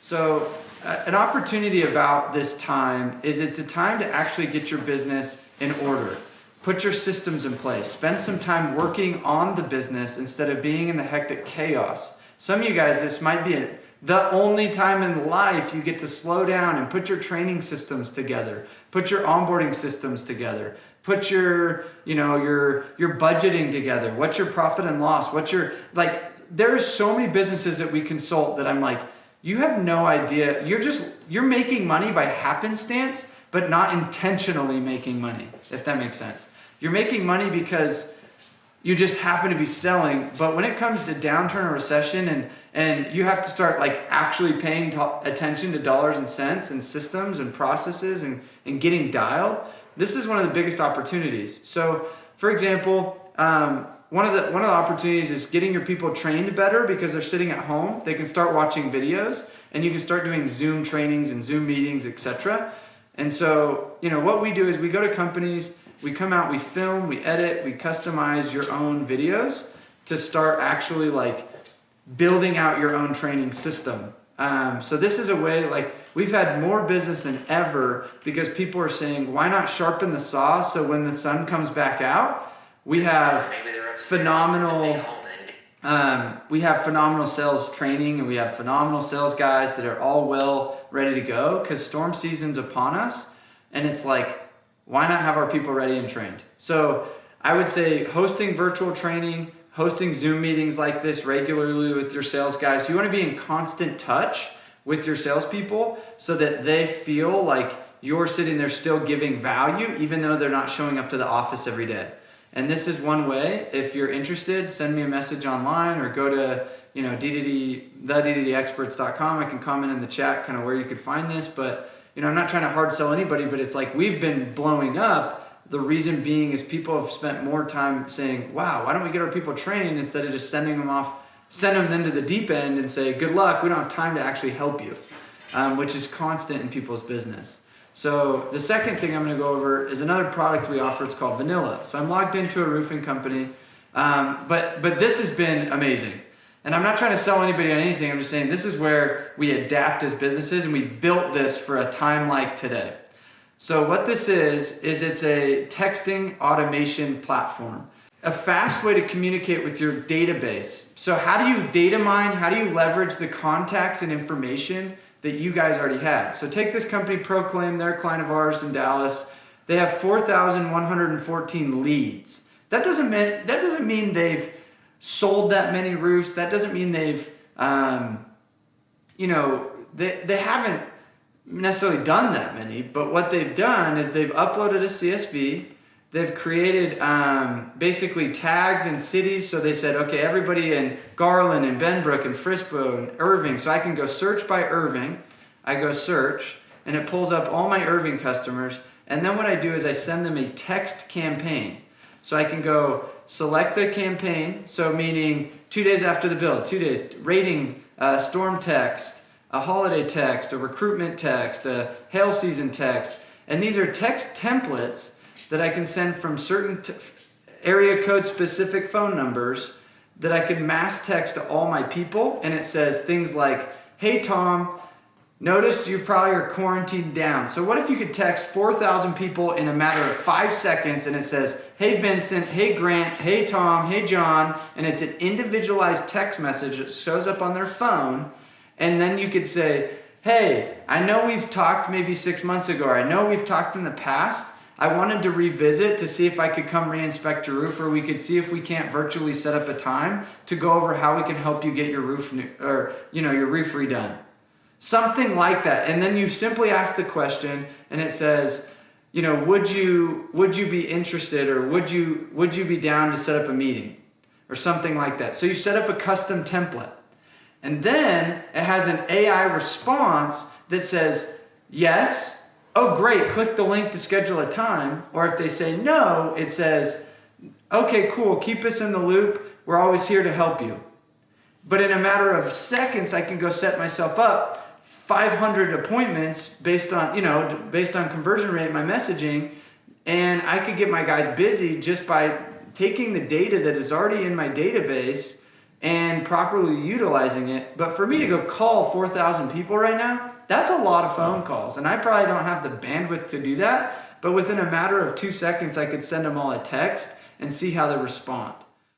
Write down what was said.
So an opportunity about this time is it's a time to actually get your business in order. Put your systems in place. Spend some time working on the business instead of being in the hectic chaos. Some of you guys, this might be the only time in life you get to slow down and put your training systems together. Put your onboarding systems together. Put your budgeting together. What's your profit and loss? There's so many businesses that we consult that I'm like, you have no idea. You're making money by happenstance, but not intentionally making money, if that makes sense. You're making money because you just happen to be selling, but when it comes to downturn or recession and you have to start actually paying attention to dollars and cents and systems and processes and getting dialed, this is one of the biggest opportunities. So for example, one of the opportunities is getting your people trained better because they're sitting at home. They can start watching videos and you can start doing Zoom trainings and Zoom meetings, etc. And so, what we do is we go to companies, we come out, we film, we edit, we customize your own videos to start actually building out your own training system. So this is a way, we've had more business than ever because people are saying, why not sharpen the saw so when the sun comes back out, we have phenomenal sales training and we have phenomenal sales guys that are all ready to go because storm season's upon us. And it's why not have our people ready and trained? So I would say hosting virtual training, hosting Zoom meetings like this regularly with your sales guys. You want to be in constant touch with your salespeople so that they feel like you're sitting there still giving value, even though they're not showing up to the office every day. And this is one way. If you're interested, send me a message online or go to thedddexperts.com. I can comment in the chat kind of where you could find this, but I'm not trying to hard sell anybody, but it's we've been blowing up. The reason being is people have spent more time saying, wow, why don't we get our people trained instead of just send them into the deep end and say, good luck, we don't have time to actually help you, which is constant in people's business. So the second thing I'm going to go over is another product we offer. It's called Vanilla. So I'm logged into a roofing company, but this has been amazing. And I'm not trying to sell anybody on anything. I'm just saying this is where we adapt as businesses and we built this for a time like today. So what this is it's a texting automation platform, a fast way to communicate with your database. So how do you data mine? How do you leverage the contacts and information that you guys already had? So take this company, Proclaim, they're a client of ours in Dallas. They have 4,114 leads. That doesn't mean they've sold that many roofs. That doesn't mean they've, they haven't necessarily done that many, but what they've done is they've uploaded a CSV. They've created basically tags in cities. So they said, okay, everybody in Garland and Benbrook and Frisco and Irving. So I can go search by Irving. I go search and it pulls up all my Irving customers. And then what I do is I send them a text campaign. So I can go select a campaign. So meaning 2 days after the build, 2 days, rating, storm text, a holiday text, a recruitment text, a hail season text. And these are text templates that I can send from certain area code specific phone numbers that I can mass text to all my people. And it says things like, hey Tom, notice you probably are quarantined down. So what if you could text 4,000 people in a matter of 5 seconds and it says, hey Vincent, hey Grant, hey Tom, hey John, and it's an individualized text message that shows up on their phone. And then you could say, hey, I know we've talked maybe 6 months ago, or I know we've talked in the past. I wanted to revisit to see if I could come re-inspect your roof, or we could see if we can't virtually set up a time to go over how we can help you get your roof your roof redone. Something like that. And then you simply ask the question and it says, would you be interested, or would you be down to set up a meeting or something like that. So you set up a custom template. And then it has an AI response that says, yes, oh great, click the link to schedule a time. Or if they say no, it says, okay, cool, keep us in the loop. We're always here to help you. But in a matter of seconds, I can go set myself up 500 appointments based on conversion rate, my messaging, and I could get my guys busy just by taking the data that is already in my database and properly utilizing it. But for me to go call 4,000 people right now, that's a lot of phone calls. And I probably don't have the bandwidth to do that. But within a matter of 2 seconds, I could send them all a text and see how they respond.